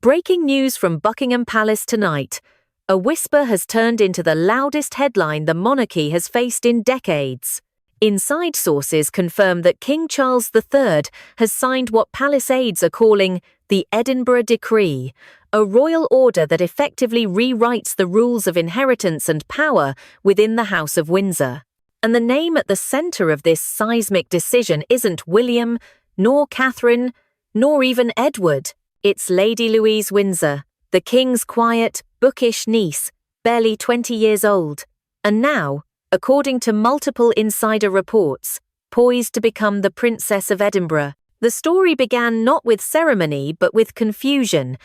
Breaking news from Buckingham Palace tonight. A whisper has turned into the loudest headline the monarchy has faced in decades. Inside sources confirm that King Charles III has signed what palace aides are calling the Edinburgh Decree, a royal order that effectively rewrites the rules of inheritance and power within the House of Windsor. And the name at the centre of this seismic decision isn't William, nor Catherine, nor even Edward. It's Lady Louise Windsor, the King's quiet, bookish niece, barely 20 years old, and now, according to multiple insider reports, poised to become the Princess of Edinburgh. The story began not with ceremony but with confusion.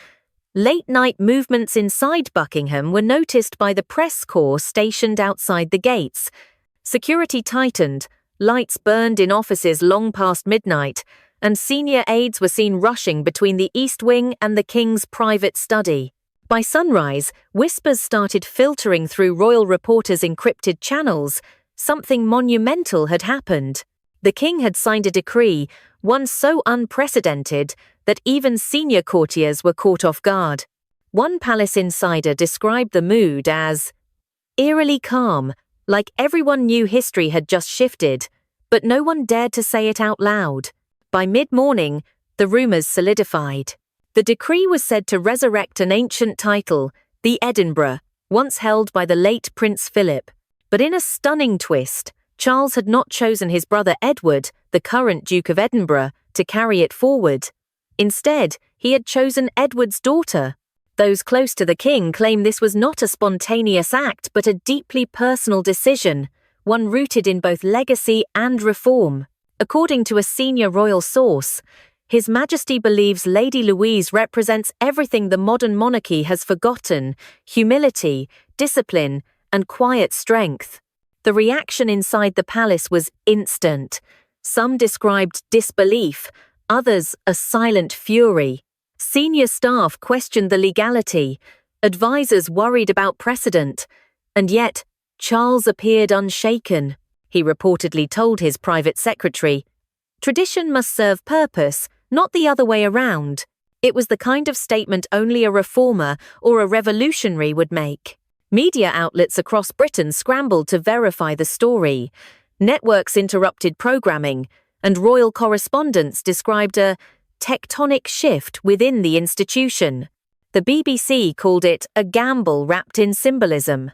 Late-night movements inside Buckingham were noticed by the press corps stationed outside the gates. Security tightened, lights burned in offices long past midnight, and senior aides were seen rushing between the East Wing and the King's private study. By sunrise, whispers started filtering through royal reporters' encrypted channels. Something monumental had happened. The King had signed a decree, one so unprecedented that even senior courtiers were caught off guard. One palace insider described the mood as eerily calm, like everyone knew history had just shifted, but no one dared to say it out loud. By mid-morning, the rumours solidified. The decree was said to resurrect an ancient title, the Edinburgh, once held by the late Prince Philip. But in a stunning twist, Charles had not chosen his brother Edward, the current Duke of Edinburgh, to carry it forward. Instead, he had chosen Edward's daughter. Those close to the King claim this was not a spontaneous act but a deeply personal decision, one rooted in both legacy and reform. According to a senior royal source, His Majesty believes Lady Louise represents everything the modern monarchy has forgotten: humility, discipline, and quiet strength. The reaction inside the palace was instant. Some described disbelief, others a silent fury. Senior staff questioned the legality, advisors worried about precedent, and yet Charles appeared unshaken. He reportedly told his private secretary, "Tradition must serve purpose, not the other way around." It was the kind of statement only a reformer or a revolutionary would make. Media outlets across Britain scrambled to verify the story. Networks interrupted programming, and royal correspondents described a tectonic shift within the institution. The BBC called it a gamble wrapped in symbolism.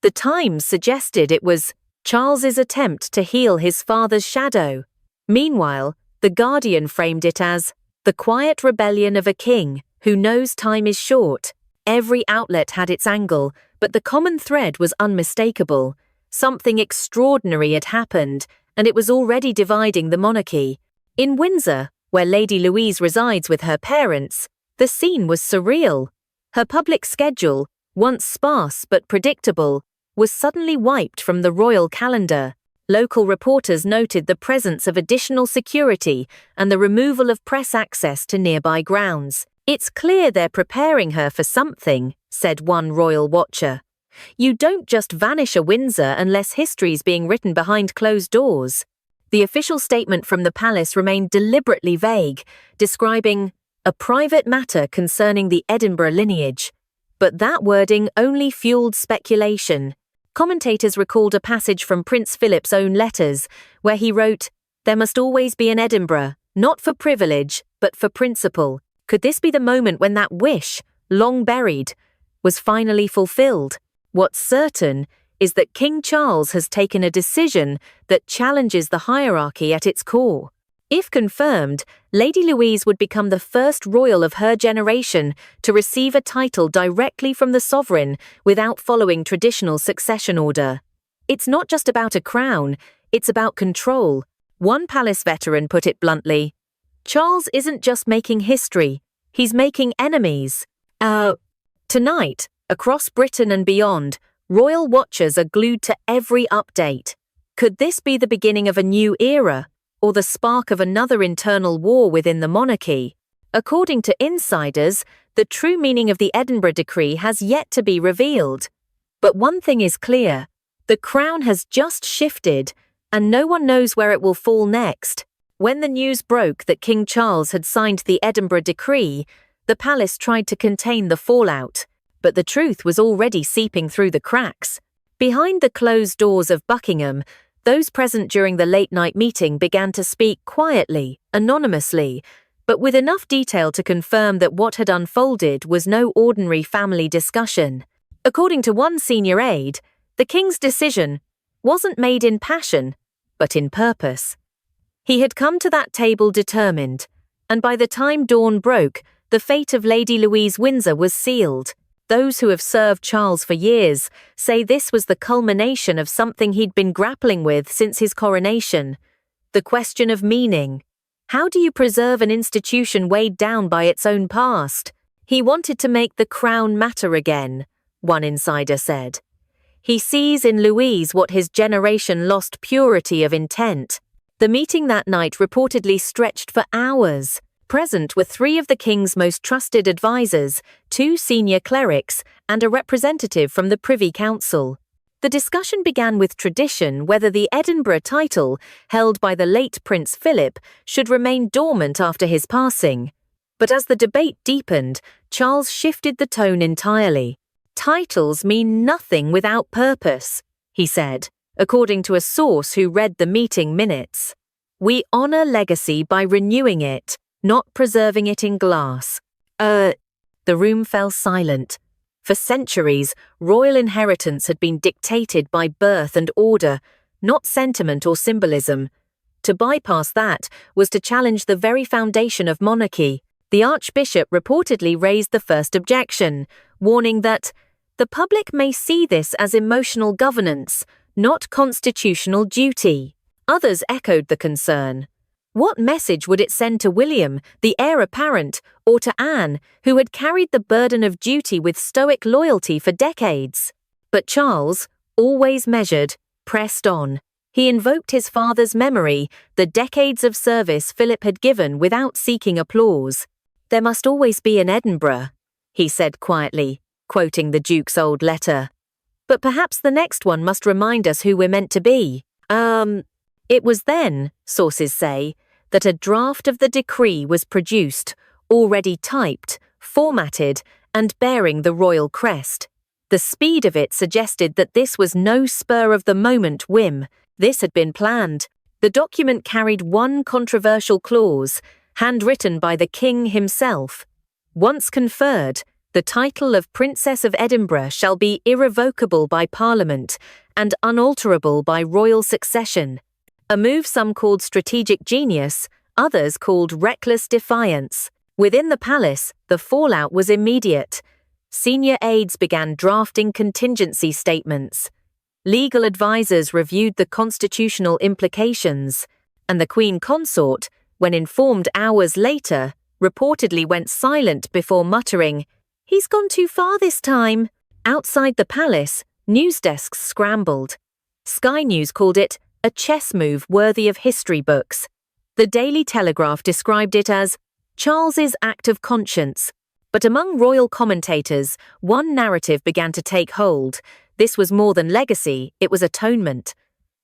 The Times suggested it was Charles's attempt to heal his father's shadow. Meanwhile, The Guardian framed it as the quiet rebellion of a king who knows time is short. Every outlet had its angle, but the common thread was unmistakable. Something extraordinary had happened, and it was already dividing the monarchy. In Windsor, where Lady Louise resides with her parents, the scene was surreal. Her public schedule, once sparse but predictable, was suddenly wiped from the royal calendar. Local reporters noted the presence of additional security and the removal of press access to nearby grounds. "It's clear they're preparing her for something," said one royal watcher. "You don't just vanish a Windsor unless history's being written behind closed doors." The official statement from the palace remained deliberately vague, describing a private matter concerning the Edinburgh lineage. But that wording only fueled speculation. Commentators recalled a passage from Prince Philip's own letters, where he wrote, "There must always be an Edinburgh, not for privilege, but for principle." Could this be the moment when that wish, long buried, was finally fulfilled? What's certain is that King Charles has taken a decision that challenges the hierarchy at its core. If confirmed, Lady Louise would become the first royal of her generation to receive a title directly from the sovereign without following traditional succession order. It's not just about a crown, it's about control. One palace veteran put it bluntly, "Charles isn't just making history, he's making enemies." Tonight, across Britain and beyond, royal watchers are glued to every update. Could this be the beginning of a new era, or the spark of another internal war within the monarchy? According to insiders, the true meaning of the Edinburgh Decree has yet to be revealed. But one thing is clear: the crown has just shifted, and no one knows where it will fall next. When the news broke that King Charles had signed the Edinburgh Decree, The palace tried to contain the fallout, but the truth was already seeping through the cracks. Behind the closed doors of Buckingham, those present during the late-night meeting began to speak quietly, anonymously, but with enough detail to confirm that what had unfolded was no ordinary family discussion. According to one senior aide, the king's decision wasn't made in passion, but in purpose. He had come to that table determined, and by the time dawn broke, the fate of Lady Louise Windsor was sealed. Those who have served Charles for years say this was the culmination of something he'd been grappling with since his coronation. The question of meaning. How do you preserve an institution weighed down by its own past? He wanted to make the crown matter again, one insider said. He sees in Louise what his generation lost: purity of intent. The meeting that night reportedly stretched for hours. Present were 3 of the king's most trusted advisers, 2 senior clerics, and a representative from the Privy Council. The discussion began with tradition whether the Edinburgh title, held by the late Prince Philip, should remain dormant after his passing. But as the debate deepened, Charles shifted the tone entirely. "Titles mean nothing without purpose," he said, according to a source who read the meeting minutes. "We honor legacy by renewing it, not preserving it in glass." The room fell silent. For centuries, royal inheritance had been dictated by birth and order, not sentiment or symbolism. To bypass that was to challenge the very foundation of monarchy. The Archbishop reportedly raised the first objection, warning that the public may see this as emotional governance, not constitutional duty. Others echoed the concern. What message would it send to William, the heir apparent, or to Anne, who had carried the burden of duty with stoic loyalty for decades? But Charles, always measured, pressed on. He invoked his father's memory, the decades of service Philip had given without seeking applause. "There must always be an Edinburgh," he said quietly, quoting the Duke's old letter. "But perhaps the next one must remind us who we're meant to be." It was then, sources say, that a draft of the decree was produced, already typed, formatted, and bearing the royal crest. The speed of it suggested that this was no spur-of-the-moment whim. This had been planned. The document carried one controversial clause, handwritten by the king himself. Once conferred, the title of Princess of Edinburgh shall be irrevocable by Parliament and unalterable by royal succession. A move some called strategic genius, others called reckless defiance. Within the palace, the fallout was immediate. Senior aides began drafting contingency statements. Legal advisers reviewed the constitutional implications, and the Queen Consort, when informed hours later, reportedly went silent before muttering, "He's gone too far this time." Outside the palace, news desks scrambled. Sky News called it a chess move worthy of history books. The Daily Telegraph described it as Charles's act of conscience. But among royal commentators, one narrative began to take hold. This was more than legacy, it was atonement.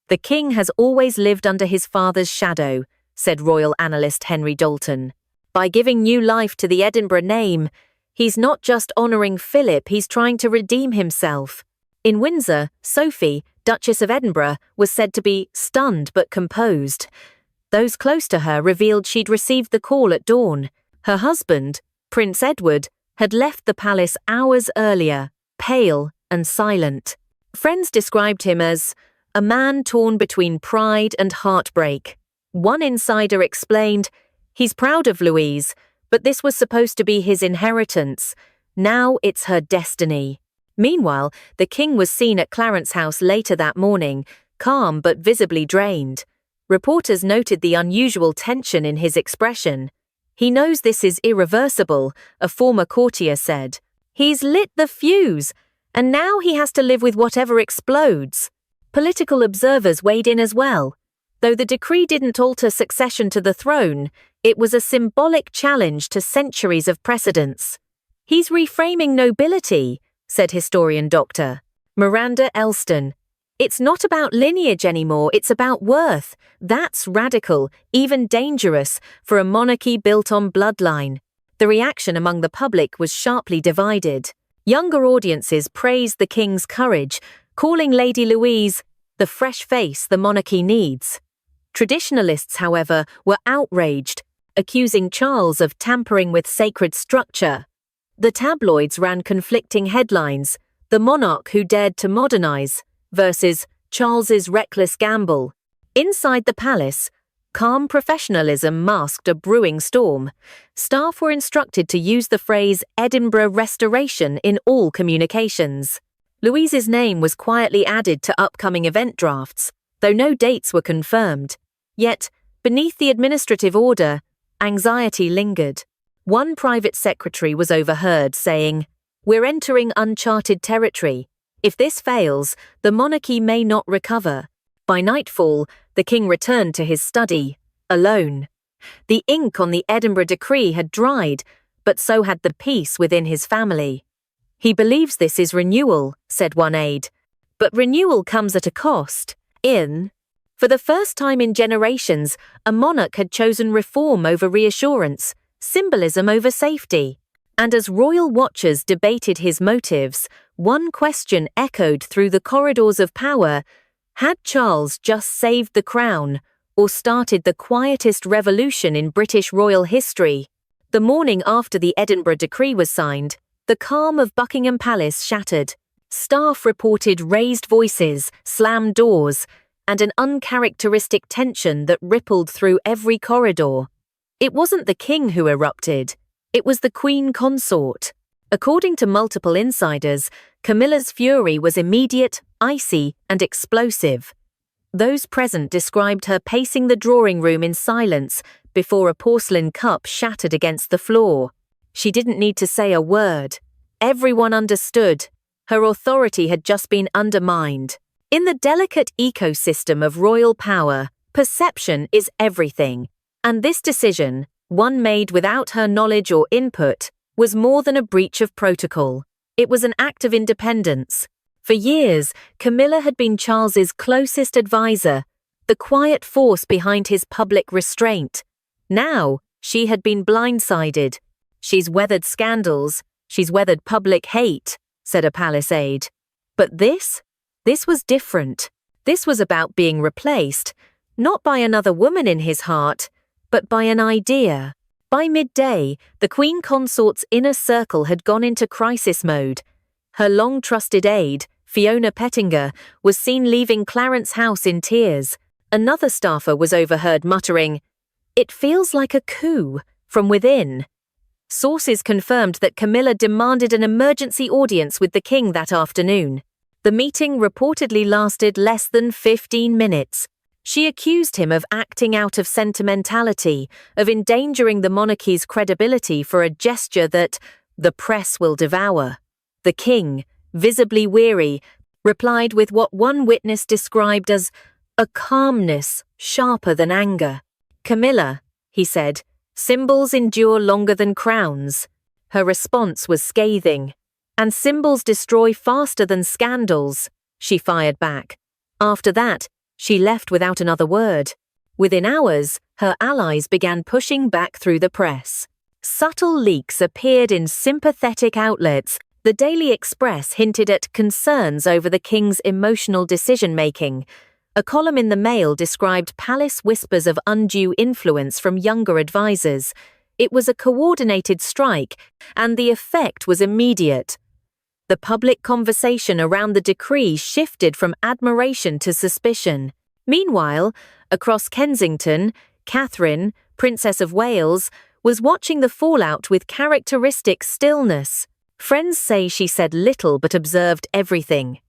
"The king has always lived under his father's shadow," said royal analyst Henry Dalton. "By giving new life to the Edinburgh name, he's not just honouring Philip, he's trying to redeem himself." In Windsor, Sophie, Duchess of Edinburgh, was said to be stunned but composed. Those close to her revealed she'd received the call at dawn. Her husband, Prince Edward, had left the palace hours earlier, pale and silent. Friends described him as a man torn between pride and heartbreak. One insider explained, "He's proud of Louise, but this was supposed to be his inheritance. Now it's her destiny." Meanwhile, the king was seen at Clarence House later that morning, calm but visibly drained. Reporters noted the unusual tension in his expression. "He knows this is irreversible," a former courtier said. "He's lit the fuse, and now he has to live with whatever explodes." Political observers weighed in as well. Though the decree didn't alter succession to the throne, it was a symbolic challenge to centuries of precedents. "He's reframing nobility," said historian Dr. Miranda Elston. "It's not about lineage anymore, it's about worth. That's radical, even dangerous, for a monarchy built on bloodline." The reaction among the public was sharply divided. Younger audiences praised the king's courage, calling Lady Louise the fresh face the monarchy needs. Traditionalists, however, were outraged, accusing Charles of tampering with sacred structure. The tabloids ran conflicting headlines: "The monarch who dared to modernize" versus "Charles's reckless gamble." Inside the palace, calm professionalism masked a brewing storm. Staff were instructed to use the phrase "Edinburgh Restoration" in all communications. Louise's name was quietly added to upcoming event drafts, though no dates were confirmed. Yet, beneath the administrative order, anxiety lingered. One private secretary was overheard saying, "We're entering uncharted territory. If this fails, the monarchy may not recover." By nightfall, the king returned to his study, alone. The ink on the Edinburgh Decree had dried, but so had the peace within his family. "He believes this is renewal," said one aide. "But renewal comes at a cost." For the first time in generations, a monarch had chosen reform over reassurance, symbolism over safety. And as royal watchers debated his motives, one question echoed through the corridors of power: had Charles just saved the crown, or started the quietest revolution in British royal history? The morning after the Edinburgh Decree was signed, the calm of Buckingham Palace shattered. Staff reported raised voices, slammed doors, and an uncharacteristic tension that rippled through every corridor. It wasn't the king who erupted, it was the Queen Consort. According to multiple insiders, Camilla's fury was immediate, icy, and explosive. Those present described her pacing the drawing room in silence before a porcelain cup shattered against the floor. She didn't need to say a word. Everyone understood. Her authority had just been undermined. In the delicate ecosystem of royal power, perception is everything. And this decision, one made without her knowledge or input, was more than a breach of protocol. It was an act of independence. For years, Camilla had been Charles's closest advisor, the quiet force behind his public restraint. Now, she had been blindsided. "She's weathered scandals, she's weathered public hate," said a palace aide. But this was different. This was about being replaced, not by another woman in his heart, but by an idea. By midday, the Queen Consort's inner circle had gone into crisis mode. Her long-trusted aide, Fiona Pettinger, was seen leaving Clarence House in tears. Another staffer was overheard muttering, "It feels like a coup," from within. Sources confirmed that Camilla demanded an emergency audience with the king that afternoon. The meeting reportedly lasted less than 15 minutes. She accused him of acting out of sentimentality, of endangering the monarchy's credibility for a gesture that the press will devour. The king, visibly weary, replied with what one witness described as a calmness sharper than anger. "Camilla," he said, "symbols endure longer than crowns." Her response was scathing. "And symbols destroy faster than scandals," she fired back. After that, she left without another word. Within hours, her allies began pushing back through the press. Subtle leaks appeared in sympathetic outlets. The Daily Express hinted at concerns over the king's emotional decision-making. A column in the Mail described palace whispers of undue influence from younger advisors. It was a coordinated strike, and the effect was immediate. The public conversation around the decree shifted from admiration to suspicion. Meanwhile, across Kensington, Catherine, Princess of Wales, was watching the fallout with characteristic stillness. Friends say she said little but observed everything.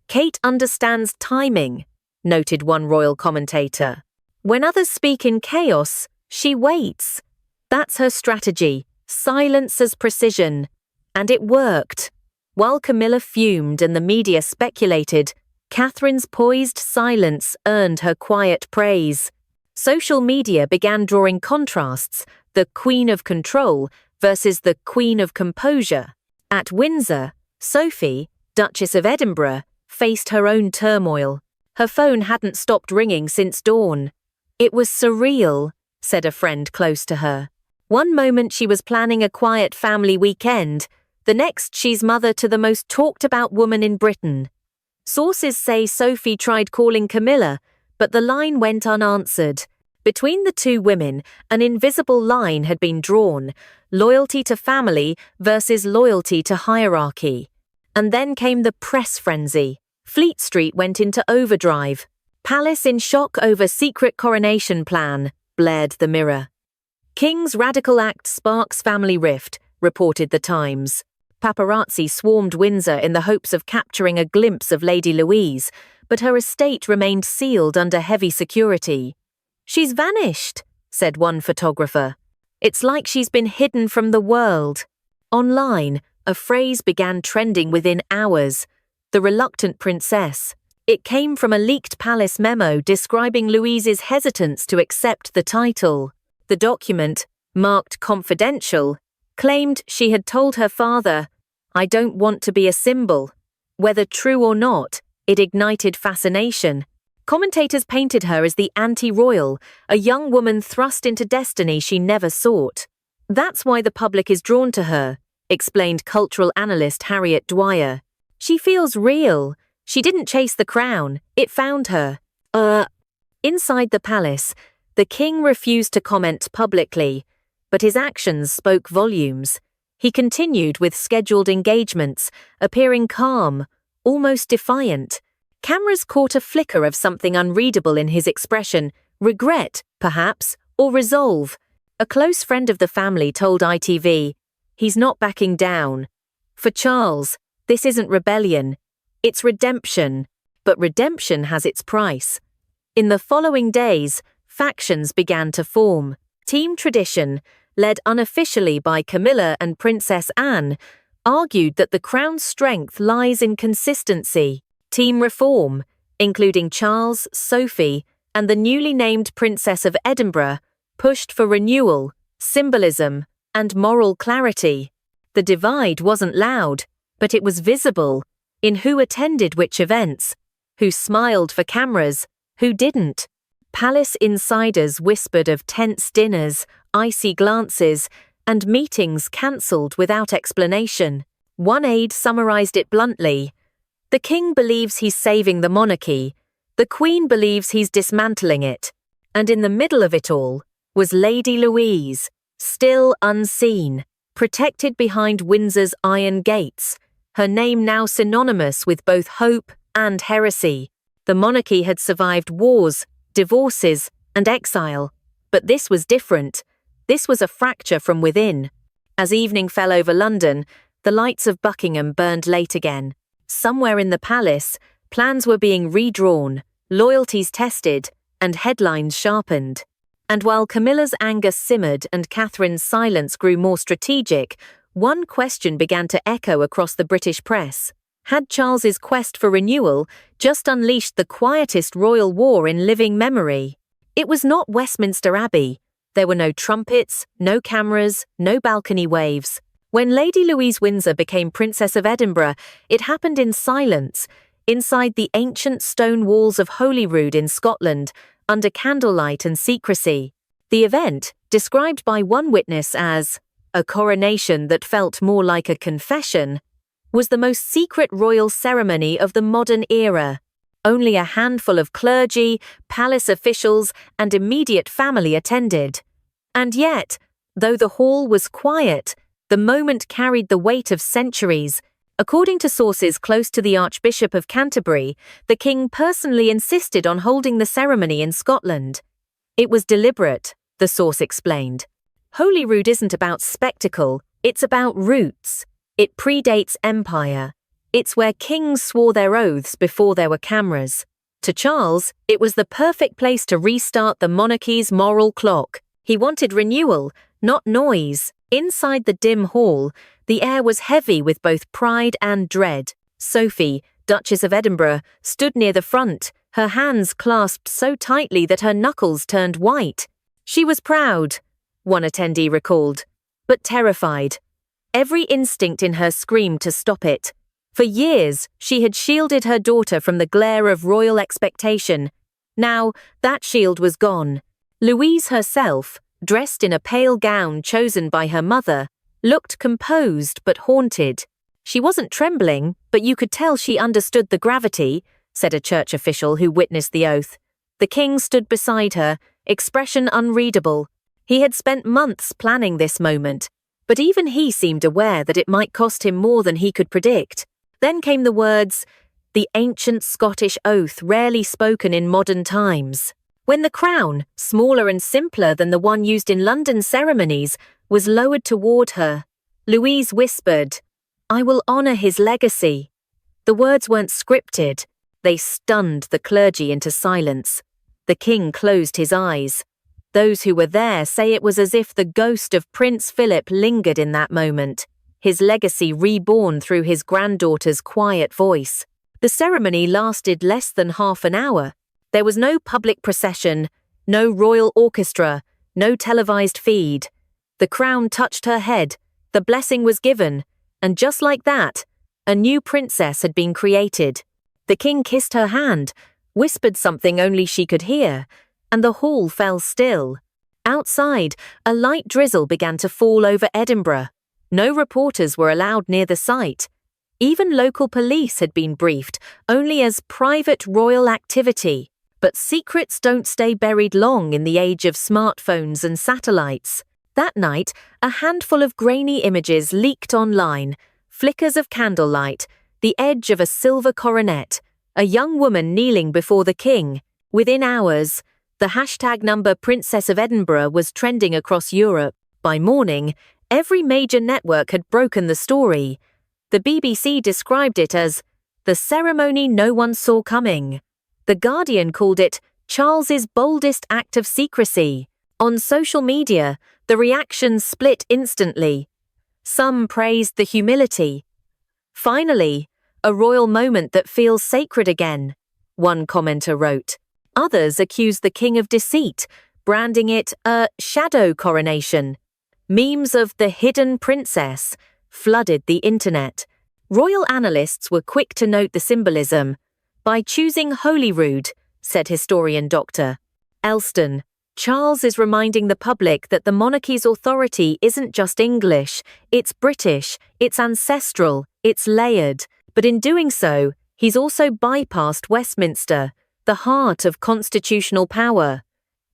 "Kate understands timing," noted one royal commentator. "When others speak in chaos, she waits. That's her strategy, silence as precision." And it worked. While Camilla fumed and the media speculated, Catherine's poised silence earned her quiet praise. Social media began drawing contrasts, the Queen of Control versus the Queen of Composure. At Windsor, Sophie, Duchess of Edinburgh, faced her own turmoil. Her phone hadn't stopped ringing since dawn. "It was surreal," said a friend close to her. One moment she was planning a quiet family weekend, the next she's mother to the most talked about woman in Britain. Sources say Sophie tried calling Camilla, but the line went unanswered. Between the two women, an invisible line had been drawn, loyalty to family versus loyalty to hierarchy. And then came the press frenzy. Fleet Street went into overdrive. Palace in shock over secret coronation plan, blared the Mirror. King's radical act sparks family rift, reported the Times. Paparazzi swarmed Windsor in the hopes of capturing a glimpse of Lady Louise, but her estate remained sealed under heavy security. "She's vanished," said one photographer. "It's like she's been hidden from the world." Online, a phrase began trending within hours: the reluctant princess. It came from a leaked palace memo describing Louise's hesitance to accept the title. The document, marked confidential, claimed she had told her father, "I don't want to be a symbol." Whether true or not, it ignited fascination. Commentators painted her as the anti-royal, a young woman thrust into destiny she never sought. "That's why the public is drawn to her," explained cultural analyst Harriet Dwyer. "She feels real. She didn't chase the crown, it found her." Inside the palace, the king refused to comment publicly, but his actions spoke volumes. He continued with scheduled engagements, appearing calm, almost defiant. Cameras caught a flicker of something unreadable in his expression, regret, perhaps, or resolve. A close friend of the family told ITV, "He's not backing down. For Charles, this isn't rebellion, it's redemption. But redemption has its price." In the following days, factions began to form. Team Tradition, led unofficially by Camilla and Princess Anne, argued that the crown's strength lies in consistency. Team Reform, including Charles, Sophie, and the newly named Princess of Edinburgh, pushed for renewal, symbolism, and moral clarity. The divide wasn't loud, but it was visible in who attended which events, who smiled for cameras, who didn't. Palace insiders whispered of tense dinners, icy glances, and meetings cancelled without explanation. One aide summarized it bluntly: "The king believes he's saving the monarchy, the queen believes he's dismantling it." And in the middle of it all was Lady Louise, still unseen, protected behind Windsor's iron gates, her name now synonymous with both hope and heresy. The monarchy had survived wars, divorces, and exile, but this was different. This was a fracture from within. As evening fell over London, the lights of Buckingham burned late again. Somewhere in the palace, plans were being redrawn, loyalties tested, and headlines sharpened. And while Camilla's anger simmered and Catherine's silence grew more strategic, one question began to echo across the British press. Had Charles's quest for renewal just unleashed the quietest royal war in living memory? It was not Westminster Abbey. There were no trumpets, no cameras, no balcony waves. When Lady Louise Windsor became Princess of Edinburgh, it happened in silence, inside the ancient stone walls of Holyrood in Scotland, under candlelight and secrecy. The event, described by one witness as a coronation that felt more like a confession, was the most secret royal ceremony of the modern era. Only a handful of clergy, palace officials, and immediate family attended. And yet, though the hall was quiet, the moment carried the weight of centuries. According to sources close to the Archbishop of Canterbury, the king personally insisted on holding the ceremony in Scotland. It was deliberate, the source explained. Holyrood isn't about spectacle, it's about roots. It predates empire. It's where kings swore their oaths before there were cameras. To Charles, it was the perfect place to restart the monarchy's moral clock. He wanted renewal, not noise. Inside the dim hall, the air was heavy with both pride and dread. Sophie, Duchess of Edinburgh, stood near the front, her hands clasped so tightly that her knuckles turned white. She was proud, one attendee recalled, but terrified. Every instinct in her screamed to stop it. For years, she had shielded her daughter from the glare of royal expectation. Now, that shield was gone. Louise herself, dressed in a pale gown chosen by her mother, looked composed but haunted. She wasn't trembling, but you could tell she understood the gravity, said a church official who witnessed the oath. The king stood beside her, expression unreadable. He had spent months planning this moment, but even he seemed aware that it might cost him more than he could predict. Then came the words, the ancient Scottish oath rarely spoken in modern times. When the crown, smaller and simpler than the one used in London ceremonies, was lowered toward her, Louise whispered, "I will honor his legacy." The words weren't scripted. They stunned the clergy into silence. The king closed his eyes. Those who were there say it was as if the ghost of Prince Philip lingered in that moment, his legacy reborn through his granddaughter's quiet voice. The ceremony lasted less than half an hour. There was no public procession, no royal orchestra, no televised feed. The crown touched her head, the blessing was given, and just like that, a new princess had been created. The king kissed her hand, whispered something only she could hear, and the hall fell still. Outside, a light drizzle began to fall over Edinburgh. No reporters were allowed near the site. Even local police had been briefed, only as private royal activity. But secrets don't stay buried long in the age of smartphones and satellites. That night, a handful of grainy images leaked online, flickers of candlelight, the edge of a silver coronet, a young woman kneeling before the king. Within hours, the hashtag number Princess of Edinburgh was trending across Europe. By morning, every major network had broken the story. The BBC described it as the ceremony no one saw coming. The Guardian called it Charles's boldest act of secrecy. On social media, the reactions split instantly. Some praised the humility. Finally, a royal moment that feels sacred again, one commenter wrote. Others accused the king of deceit, branding it a shadow coronation. Memes of the hidden princess flooded the internet. Royal analysts were quick to note the symbolism. By choosing Holyrood, said historian Dr. Elston, Charles is reminding the public that the monarchy's authority isn't just English, it's British, it's ancestral, it's layered. But in doing so, he's also bypassed Westminster, the heart of constitutional power.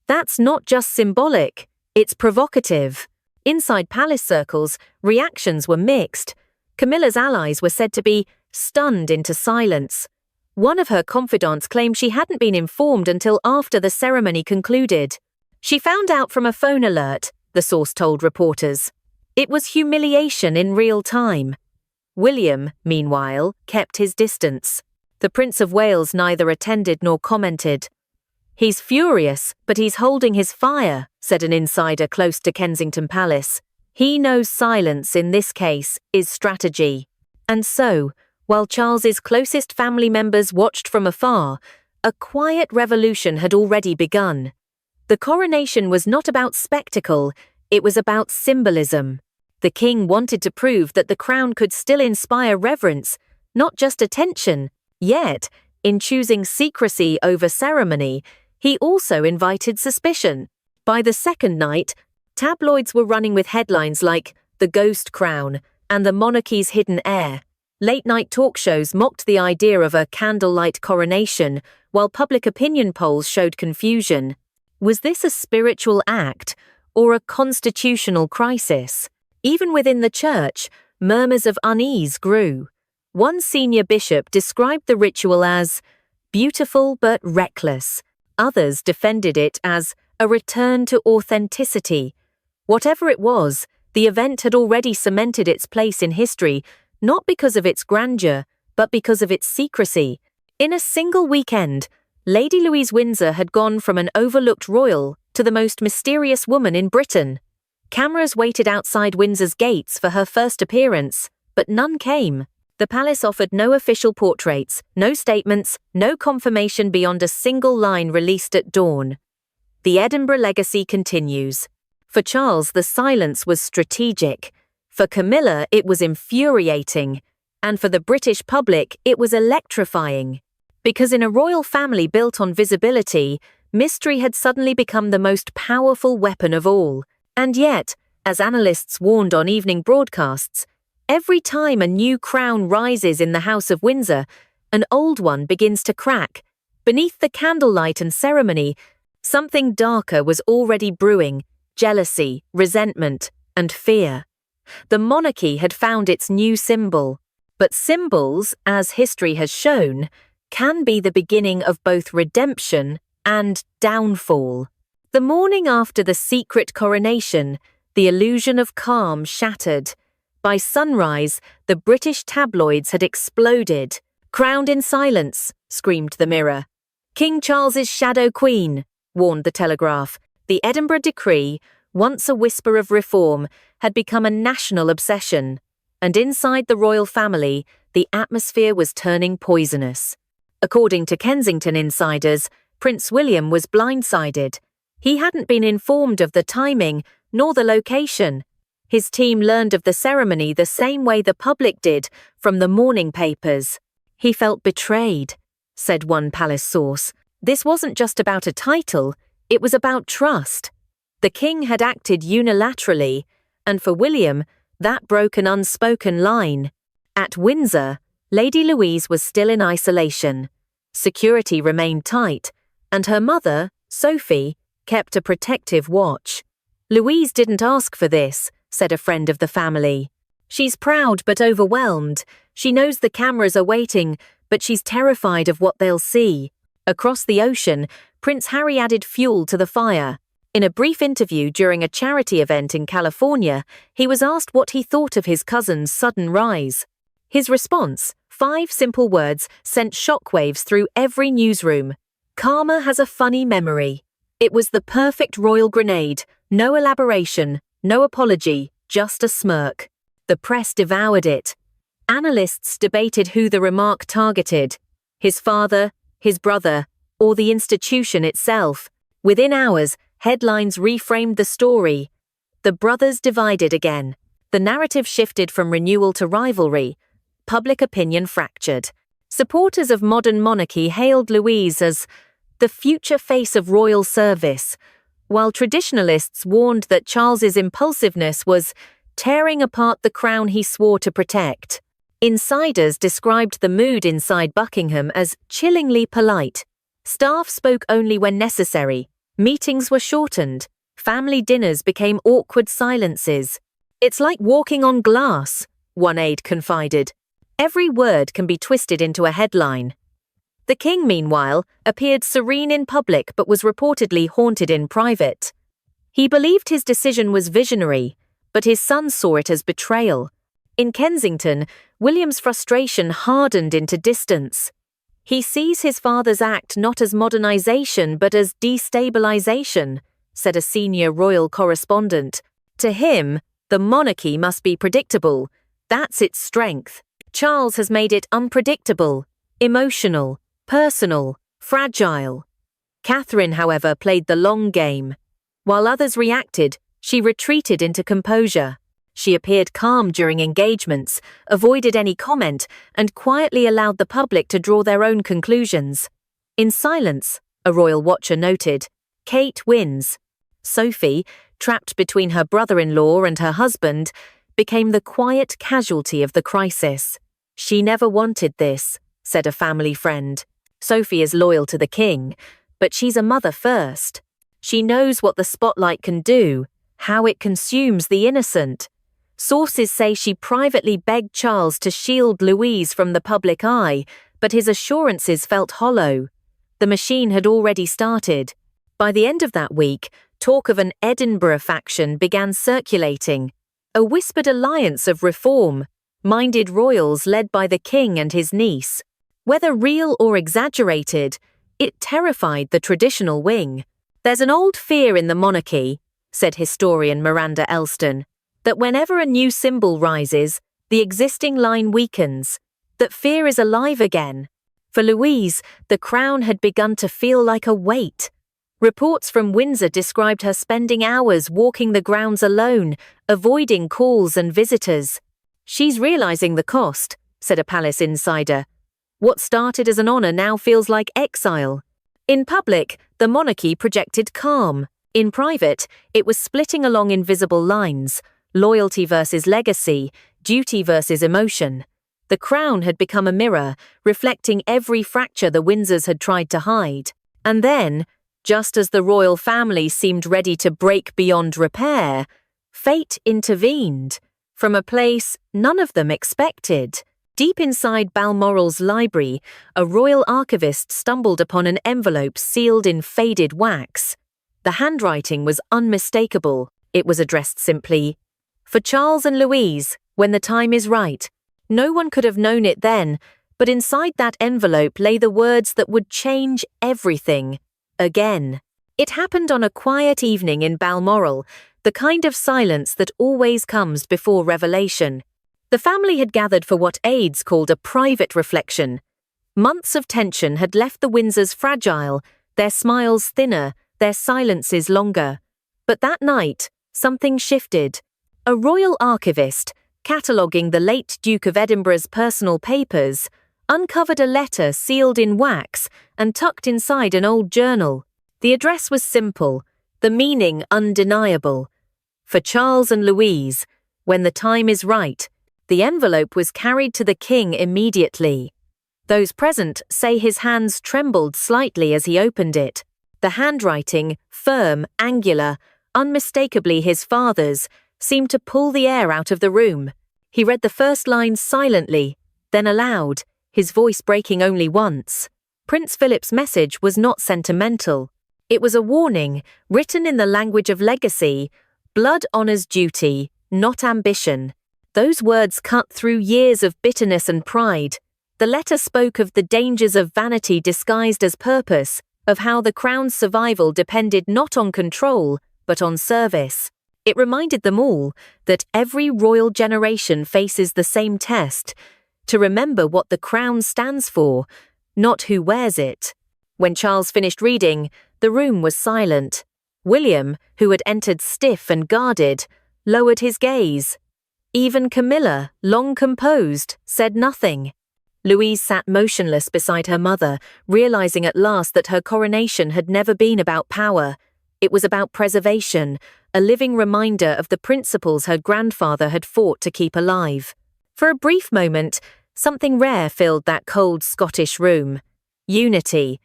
That's not just symbolic, it's provocative. Inside palace circles, reactions were mixed. Camilla's allies were said to be stunned into silence. One of her confidants claimed she hadn't been informed until after the ceremony concluded. She found out from a phone alert, the source told reporters. It was humiliation in real time. William, meanwhile, kept his distance. The Prince of Wales neither attended nor commented. He's furious, but he's holding his fire, said an insider close to Kensington Palace. He knows silence in this case is strategy. And so, while Charles's closest family members watched from afar, a quiet revolution had already begun. The coronation was not about spectacle, it was about symbolism. The king wanted to prove that the crown could still inspire reverence, not just attention. Yet, in choosing secrecy over ceremony, he also invited suspicion. By the second night, tabloids were running with headlines like "The Ghost Crown" and "The Monarchy's Hidden Heir." Late-night talk shows mocked the idea of a candlelight coronation, while public opinion polls showed confusion. Was this a spiritual act or a constitutional crisis? Even within the church, murmurs of unease grew. One senior bishop described the ritual as beautiful but reckless. Others defended it as a return to authenticity. Whatever it was, the event had already cemented its place in history, not because of its grandeur, but because of its secrecy. In a single weekend, Lady Louise Windsor had gone from an overlooked royal to the most mysterious woman in Britain. Cameras waited outside Windsor's gates for her first appearance, but none came. The palace offered no official portraits, no statements, no confirmation beyond a single line released at dawn. The Edinburgh legacy continues. For Charles, the silence was strategic. For Camilla, it was infuriating. And for the British public, it was electrifying. Because in a royal family built on visibility, mystery had suddenly become the most powerful weapon of all. And yet, as analysts warned on evening broadcasts, every time a new crown rises in the House of Windsor, an old one begins to crack. Beneath the candlelight and ceremony, something darker was already brewing: jealousy, resentment, and fear. The monarchy had found its new symbol. But symbols, as history has shown, can be the beginning of both redemption and downfall. The morning after the secret coronation, the illusion of calm shattered. By sunrise, the British tabloids had exploded. "Crowned in silence," screamed the Mirror. "King Charles's shadow queen," warned the Telegraph. The Edinburgh Decree, once a whisper of reform, had become a national obsession. And inside the royal family, the atmosphere was turning poisonous. According to Kensington insiders, Prince William was blindsided. He hadn't been informed of the timing nor the location. His team learned of the ceremony the same way the public did, from the morning papers. "He felt betrayed," said one palace source. This wasn't just about a title, it was about trust. The king had acted unilaterally, and for William, that broke an unspoken line. At Windsor, Lady Louise was still in isolation. Security remained tight, and her mother, Sophie, kept a protective watch. "Louise didn't ask for this," said a friend of the family. "She's proud but overwhelmed. She knows the cameras are waiting, but she's terrified of what they'll see." Across the ocean, Prince Harry added fuel to the fire. In a brief interview during a charity event in California, he was asked what he thought of his cousin's sudden rise. His response, 5 simple words, sent shockwaves through every newsroom. "Karma has a funny memory. It was the perfect royal grenade, no elaboration, no apology, just a smirk." The press devoured it. Analysts debated who the remark targeted: his father, his brother, or the institution itself. Within hours, headlines reframed the story. The brothers divided again. The narrative shifted from renewal to rivalry. Public opinion fractured. Supporters of modern monarchy hailed Louise as the future face of royal service, while traditionalists warned that Charles's impulsiveness was tearing apart the crown he swore to protect. Insiders described the mood inside Buckingham as chillingly polite. Staff spoke only when necessary. Meetings were shortened. Family dinners became awkward silences. "It's like walking on glass," one aide confided. Every word can be twisted into a headline. The king, meanwhile, appeared serene in public but was reportedly haunted in private. He believed his decision was visionary, but his son saw it as betrayal. In Kensington, William's frustration hardened into distance. He sees his father's act not as modernization but as destabilization, said a senior royal correspondent. To him, the monarchy must be predictable. That's its strength. Charles has made it unpredictable, emotional, personal, fragile. Catherine, however, played the long game. While others reacted, she retreated into composure. She appeared calm during engagements, avoided any comment, and quietly allowed the public to draw their own conclusions. In silence, a royal watcher noted, Kate wins. Sophie, trapped between her brother-in-law and her husband, became the quiet casualty of the crisis. She never wanted this, said a family friend. Sophie is loyal to the king, but she's a mother first. She knows what the spotlight can do, how it consumes the innocent. Sources say she privately begged Charles to shield Louise from the public eye, but his assurances felt hollow. The machine had already started. By the end of that week, talk of an Edinburgh faction began circulating. A whispered alliance of reform-minded royals led by the king and his niece. Whether real or exaggerated, it terrified the traditional wing. There's an old fear in the monarchy, said historian Miranda Elston, that whenever a new symbol rises, the existing line weakens, that fear is alive again. For Louise, the crown had begun to feel like a weight. Reports from Windsor described her spending hours walking the grounds alone, avoiding calls and visitors. She's realizing the cost, said a palace insider. What started as an honor now feels like exile. In public, the monarchy projected calm. In private, it was splitting along invisible lines, loyalty versus legacy, duty versus emotion. The crown had become a mirror, reflecting every fracture the Windsors had tried to hide. And then, just as the royal family seemed ready to break beyond repair, fate intervened, from a place none of them expected. Deep inside Balmoral's library, a royal archivist stumbled upon an envelope sealed in faded wax. The handwriting was unmistakable. It was addressed simply, "For Charles and Louise, when the time is right." No one could have known it then, but inside that envelope lay the words that would change everything. Again. It happened on a quiet evening in Balmoral, the kind of silence that always comes before revelation. The family had gathered for what aides called a private reflection. Months of tension had left the Windsors fragile, their smiles thinner, their silences longer. But that night, something shifted. A royal archivist, cataloguing the late Duke of Edinburgh's personal papers, uncovered a letter sealed in wax and tucked inside an old journal. The address was simple, the meaning undeniable. "For Charles and Louise, when the time is right." The envelope was carried to the king immediately. Those present say his hands trembled slightly as he opened it. The handwriting, firm, angular, unmistakably his father's, seemed to pull the air out of the room. He read the first lines silently, then aloud, his voice breaking only once. Prince Philip's message was not sentimental. It was a warning, written in the language of legacy. Blood honors duty, not ambition. Those words cut through years of bitterness and pride. The letter spoke of the dangers of vanity disguised as purpose, of how the crown's survival depended not on control, but on service. It reminded them all that every royal generation faces the same test, to remember what the crown stands for, not who wears it. When Charles finished reading, the room was silent. William, who had entered stiff and guarded, lowered his gaze. Even Camilla, long composed, said nothing. Louise sat motionless beside her mother, realizing at last that her coronation had never been about power. It was about preservation, a living reminder of the principles her grandfather had fought to keep alive. For a brief moment, something rare filled that cold Scottish room. Unity.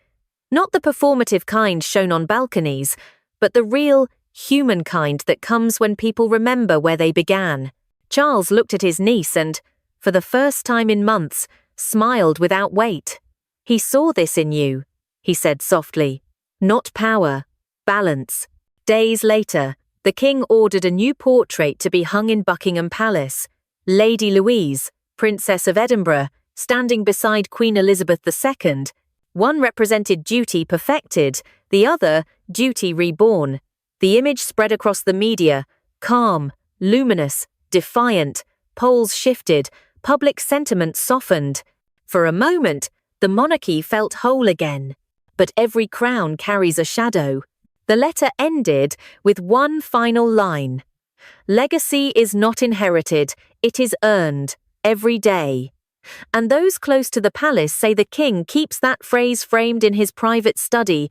Not the performative kind shown on balconies, but the real, human kind that comes when people remember where they began. Charles looked at his niece and, for the first time in months, smiled without weight. "He saw this in you," he said softly. "Not power, balance." Days later, the king ordered a new portrait to be hung in Buckingham Palace. Lady Louise, Princess of Edinburgh, standing beside Queen Elizabeth II. One represented duty perfected, the other, duty reborn. The image spread across the media, calm, luminous, defiant. Polls shifted, public sentiment softened. For a moment, the monarchy felt whole again. But every crown carries a shadow. The letter ended with one final line. "Legacy is not inherited, it is earned, every day." And those close to the palace say the king keeps that phrase framed in his private study,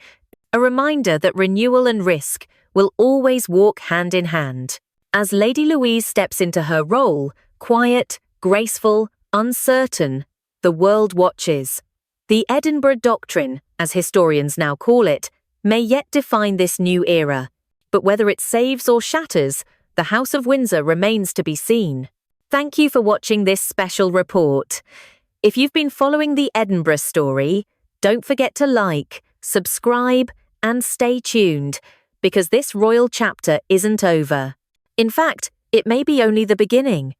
a reminder that renewal and risk will always walk hand in hand. As Lady Louise steps into her role, quiet, graceful, uncertain, the world watches. The Edinburgh Doctrine, as historians now call it, may yet define this new era. But whether it saves or shatters, the House of Windsor remains to be seen. Thank you for watching this special report. If you've been following the Edinburgh story, don't forget to like, subscribe, and stay tuned, because this royal chapter isn't over. In fact, it may be only the beginning.